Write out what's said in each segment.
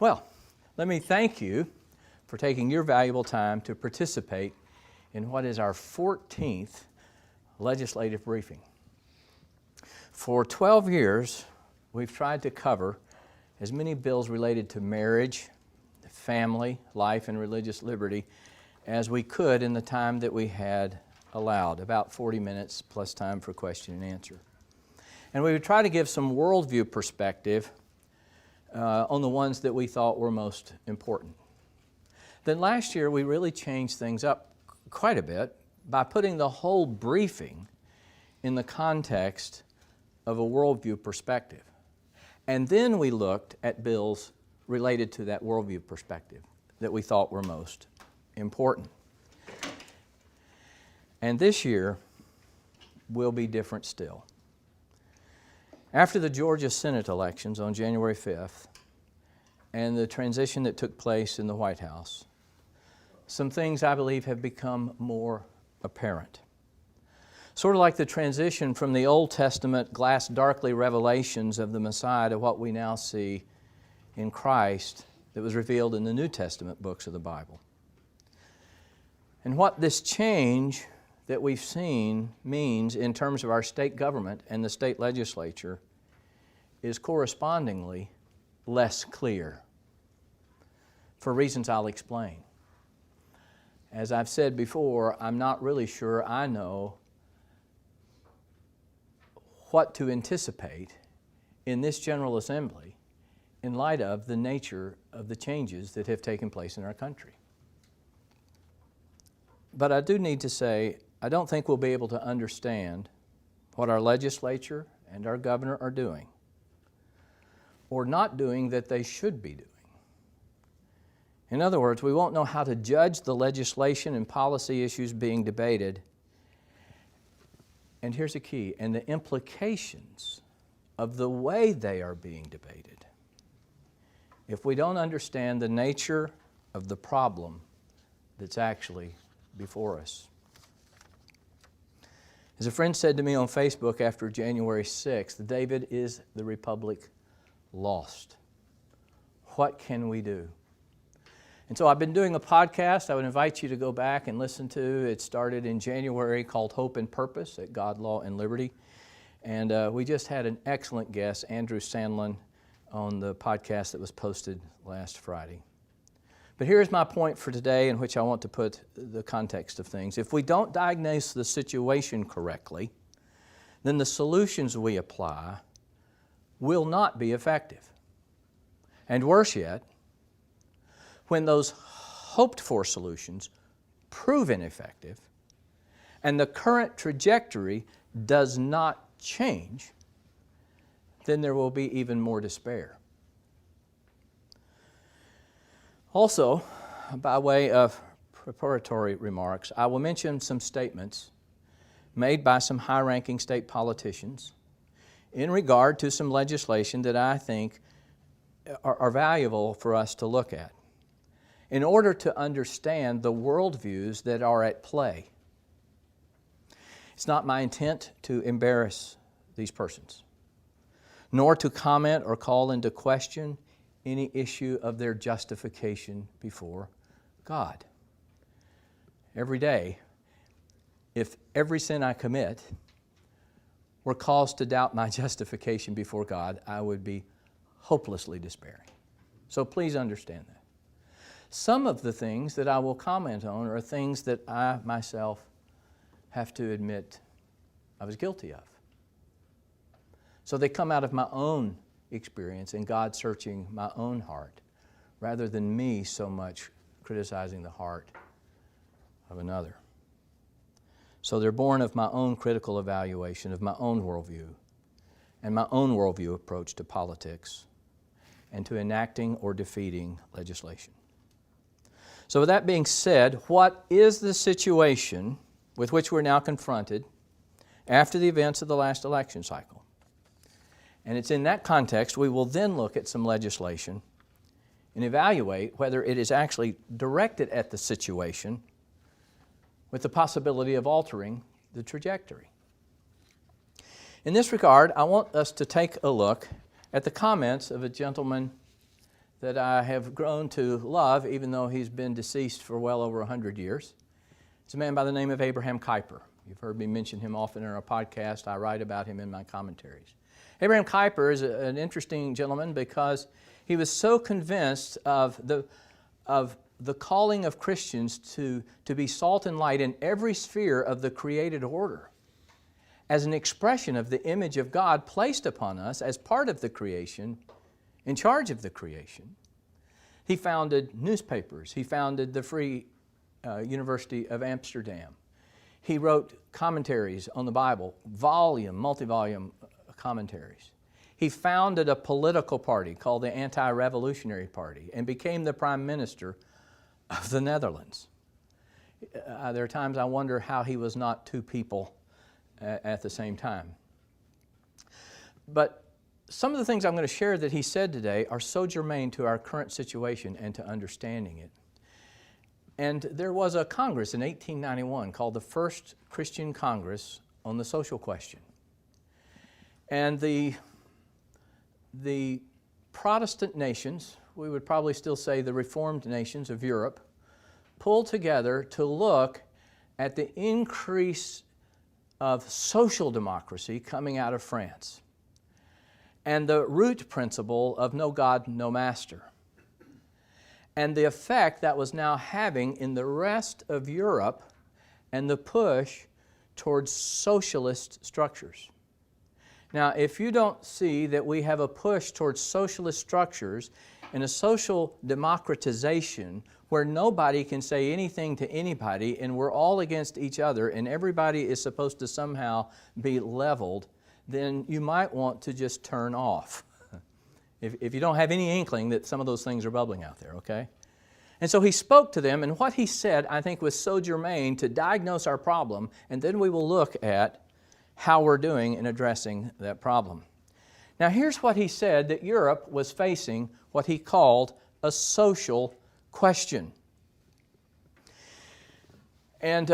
Well, let me thank you for taking your valuable time to participate in what is our 14th legislative briefing. For 12 years, we've tried to cover as many bills related to marriage, family, life, and religious liberty as we could in the time that we had allowed, about 40 minutes plus time for question and answer. And we would try to give some worldview perspective on the ones that we thought were most important. Then last year we really changed things up quite a bit by putting the whole briefing in the context of a worldview perspective. And then we looked at bills related to that worldview perspective that we thought were most important. And this year will be different still. After the Georgia Senate elections on January 5th and the transition that took place in the White House, some things I believe have become more apparent. Sort of like the transition from the Old Testament glass darkly revelations of the Messiah to what we now see in Christ that was revealed in the New Testament books of the Bible. And what this change that we've seen means in terms of our state government and the state legislature is correspondingly less clear for reasons I'll explain. As I've said before, I'm not really sure I know what to anticipate in this General Assembly in light of the nature of the changes that have taken place in our country. But I do need to say, I don't think we'll be able to understand what our legislature and our governor are doing or not doing that they should be doing. In other words, we won't know how to judge the legislation and policy issues being debated. And here's the key, and the implications of the way they are being debated if we don't understand the nature of the problem that's actually before us. As a friend said to me on Facebook after January 6th, David, is the Republic lost? What can we do? And so I've been doing a podcast I would invite you to go back and listen to. It started in January called Hope and Purpose at God, Law, and Liberty. And we just had an excellent guest, Andrew Sandlin, on the podcast that was posted last Friday. But here's my point for today in which I want to put the context of things. If we don't diagnose the situation correctly, then the solutions we apply will not be effective. And worse yet, when those hoped-for solutions prove ineffective and the current trajectory does not change, then there will be even more despair. Also, by way of preparatory remarks, I will mention some statements made by some high-ranking state politicians in regard to some legislation that I think are valuable for us to look at in order to understand the worldviews that are at play. It's not my intent to embarrass these persons, nor to comment or call into question any issue of their justification before God. Every day, if every sin I commit were cause to doubt my justification before God, I would be hopelessly despairing. So please understand that. Some of the things that I will comment on are things that I myself have to admit I was guilty of. So they come out of my own experience and God searching my own heart rather than me so much criticizing the heart of another. So they're born of my own critical evaluation of my own worldview and my own worldview approach to politics and to enacting or defeating legislation. So with that being said, what is the situation with which we're now confronted after the events of the last election cycle? And it's in that context we will then look at some legislation and evaluate whether it is actually directed at the situation with the possibility of altering the trajectory. In this regard, I want us to take a look at the comments of a gentleman that I have grown to love, even though he's been deceased for well over 100 years. It's a man by the name of Abraham Kuiper. You've heard me mention him often in our podcast. I write about him in my commentaries. Abraham Kuiper is an interesting gentleman because he was so convinced of the calling of Christians to be salt and light in every sphere of the created order, as an expression of the image of God placed upon us as part of the creation, in charge of the creation. He founded newspapers. He founded the Free University of Amsterdam. He wrote commentaries on the Bible, multi-volume commentaries. He founded a political party called the Anti-Revolutionary Party and became the Prime Minister of the Netherlands. There are times I wonder how he was not two people at the same time. But some of the things I'm going to share that he said today are so germane to our current situation and to understanding it. And there was a Congress in 1891 called the First Christian Congress on the Social Question. And the Protestant nations, we would probably still say the Reformed nations of Europe, pulled together to look at the increase of social democracy coming out of France and the root principle of no God, no master, and the effect that was now having in the rest of Europe and the push towards socialist structures. Now, if you don't see that we have a push towards socialist structures and a social democratization where nobody can say anything to anybody and we're all against each other and everybody is supposed to somehow be leveled, then you might want to just turn off if you don't have any inkling that some of those things are bubbling out there, okay? And so he spoke to them, and what he said, I think, was so germane to diagnose our problem, and then we will look at how we're doing in addressing that problem. Now, here's what he said, that Europe was facing what he called a social question. And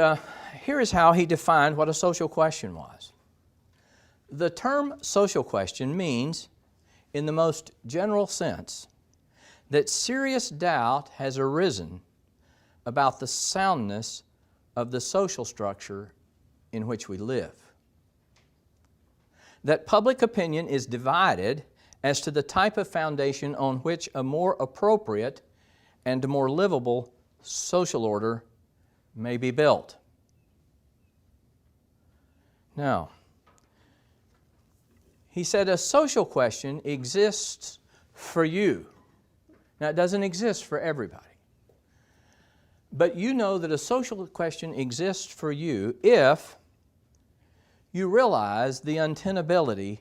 here is how he defined what a social question was. The term social question means, in the most general sense, that serious doubt has arisen about the soundness of the social structure in which we live. That public opinion is divided as to the type of foundation on which a more appropriate and more livable social order may be built. Now, he said a social question exists for you. Now, it doesn't exist for everybody. But you know that a social question exists for you if you realize the untenability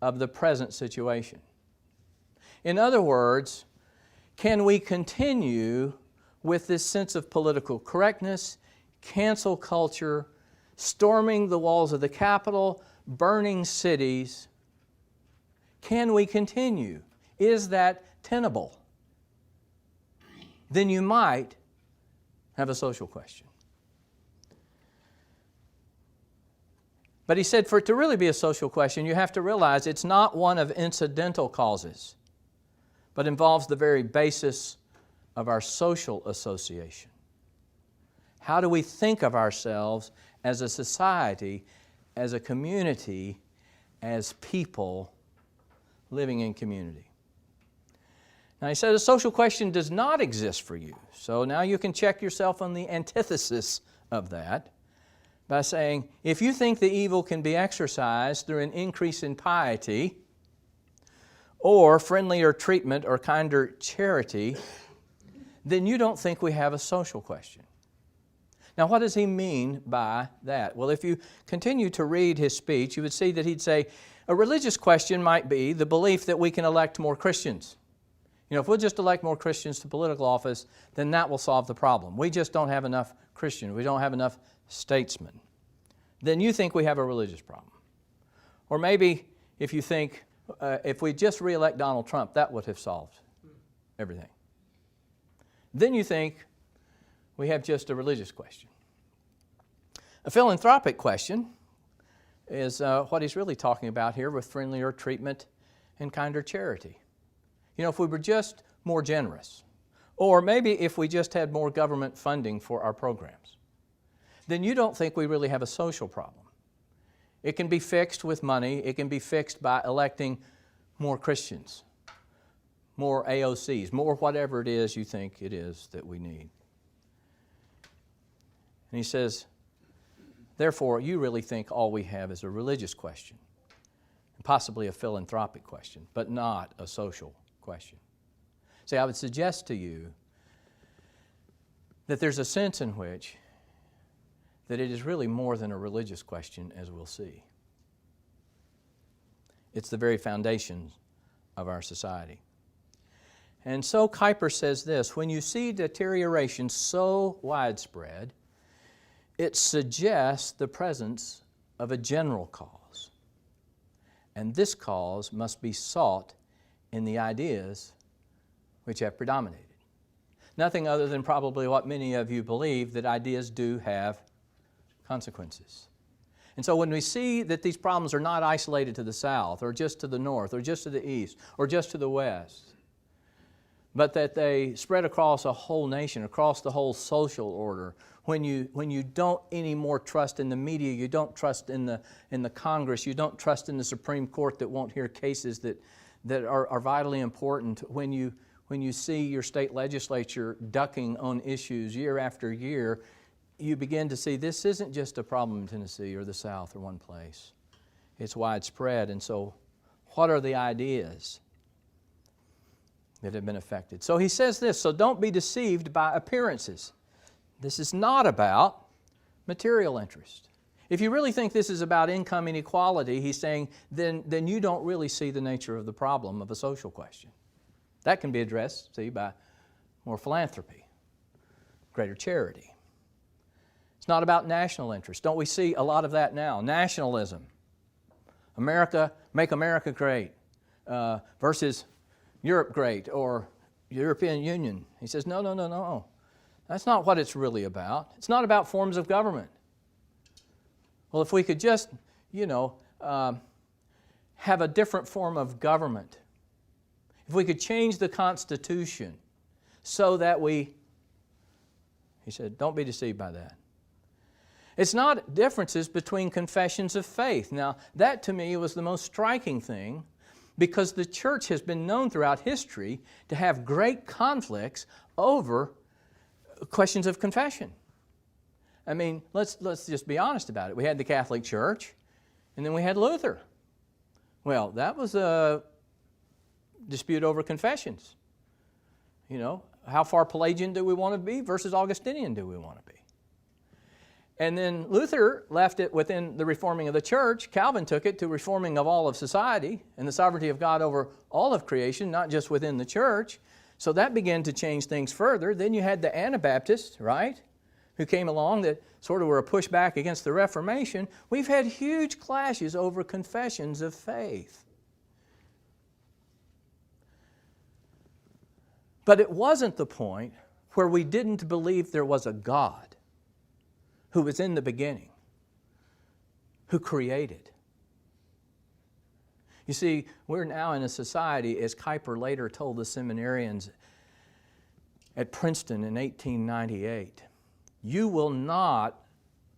of the present situation. In other words, can we continue with this sense of political correctness, cancel culture, storming the walls of the Capitol, burning cities? Can we continue? Is that tenable? Then you might have a social question. But he said for it to really be a social question, you have to realize it's not one of incidental causes, but involves the very basis of our social association. How do we think of ourselves as a society, as a community, as people living in community? Now, he said a social question does not exist for you. So now you can check yourself on the antithesis of that by saying, if you think the evil can be exorcised through an increase in piety or friendlier treatment or kinder charity, then you don't think we have a social question. Now, what does he mean by that? Well, if you continue to read his speech, you would see that he'd say a religious question might be the belief that we can elect more Christians. You know, if we'll just elect more Christians to political office, then that will solve the problem. We just don't have enough Christians. We don't have enough statesmen. Then you think we have a religious problem. Or maybe if you think if we just re-elect Donald Trump, that would have solved everything. Then you think we have just a religious question. A philanthropic question is what he's really talking about here with friendlier treatment and kinder charity. You know, if we were just more generous. Or maybe if we just had more government funding for our programs. Then you don't think we really have a social problem. It can be fixed with money. It can be fixed by electing more Christians, more AOCs, more whatever it is you think it is that we need. And he says, therefore, you really think all we have is a religious question, and possibly a philanthropic question, but not a social question. See, I would suggest to you that there's a sense in which that it is really more than a religious question, as we'll see. It's the very foundation of our society. And so Kuiper says this, when you see deterioration so widespread, it suggests the presence of a general cause. And this cause must be sought in the ideas which have predominated. Nothing other than probably what many of you believe, that ideas do have consequences. And so when we see that these problems are not isolated to the south, or just to the north, or just to the east, or just to the west, but that they spread across a whole nation, across the whole social order, when you don't anymore trust in the media, you don't trust in the Congress, you don't trust in the Supreme Court that won't hear cases that are vitally important, when you see your state legislature ducking on issues year after year, you begin to see this isn't just a problem in Tennessee or the South or one place. It's widespread. And so what are the ideas that have been affected? So he says this, so don't be deceived by appearances. This is not about material interest. If you really think this is about income inequality, he's saying, then you don't really see the nature of the problem of a social question. That can be addressed, see, by more philanthropy, greater charity. It's not about national interest. Don't we see a lot of that now? Nationalism. America, make America great, versus Europe great, or European Union. He says, no. That's not what it's really about. It's not about forms of government. Well, if we could just, have a different form of government, if we could change the Constitution so that he said, don't be deceived by that. It's not differences between confessions of faith. Now, that to me was the most striking thing, because the church has been known throughout history to have great conflicts over questions of confession. I mean, let's just be honest about it. We had the Catholic Church, and then we had Luther. Well, that was a dispute over confessions. How far Pelagian do we want to be versus Augustinian do we want to be? And then Luther left it within the reforming of the church. Calvin took it to reforming of all of society and the sovereignty of God over all of creation, not just within the church. So that began to change things further. Then you had the Anabaptists, right, who came along that sort of were a pushback against the Reformation. We've had huge clashes over confessions of faith. But it wasn't the point where we didn't believe there was a God who was in the beginning, who created. You see, we're now in a society, as Kuiper later told the seminarians at Princeton in 1898, you will not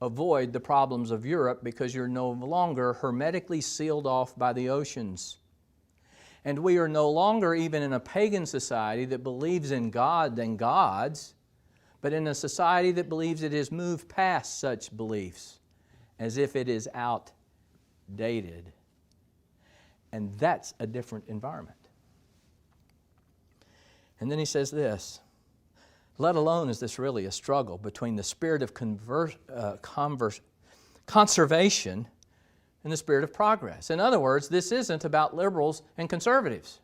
avoid the problems of Europe because you're no longer hermetically sealed off by the oceans. And we are no longer even in a pagan society that believes in God and gods, but in a society that believes it has moved past such beliefs as if it is outdated. And that's a different environment. And then he says this, let alone is this really a struggle between the spirit of conservation and the spirit of progress. In other words, this isn't about liberals and conservatives.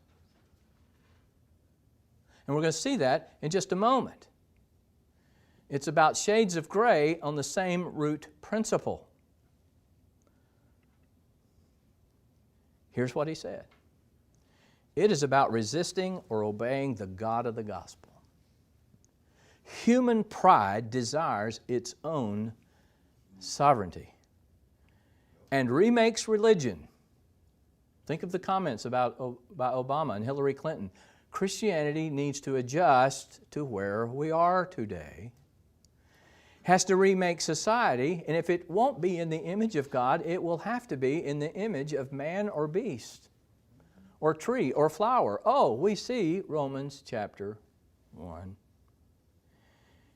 And we're going to see that in just a moment. It's about shades of gray on the same root principle. Here's what he said. It is about resisting or obeying the God of the gospel. Human pride desires its own sovereignty and remakes religion. Think of the comments about Obama and Hillary Clinton. Christianity needs to adjust to where we are today, has to remake society, and if it won't be in the image of God, it will have to be in the image of man or beast, or tree, or flower. Oh, we see Romans chapter 1.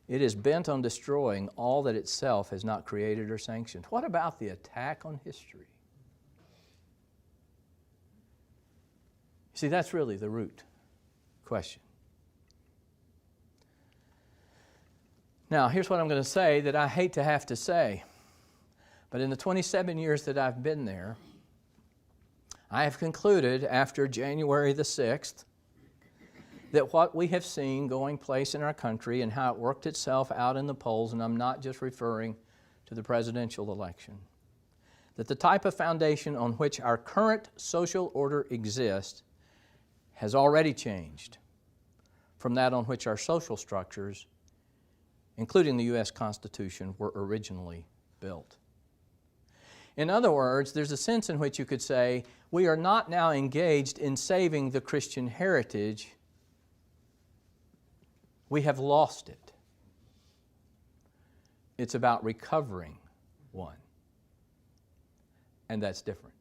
It is bent on destroying all that itself has not created or sanctioned. What about the attack on history? See, that's really the root question. Now, here's what I'm going to say that I hate to have to say, but in the 27 years that I've been there, I have concluded after January the 6th that what we have seen going place in our country and how it worked itself out in the polls, and I'm not just referring to the presidential election, that the type of foundation on which our current social order exists has already changed from that on which our social structures, including the U.S. Constitution, were originally built. In other words, there's a sense in which you could say, we are not now engaged in saving the Christian heritage. We have lost it. It's about recovering one. And that's different.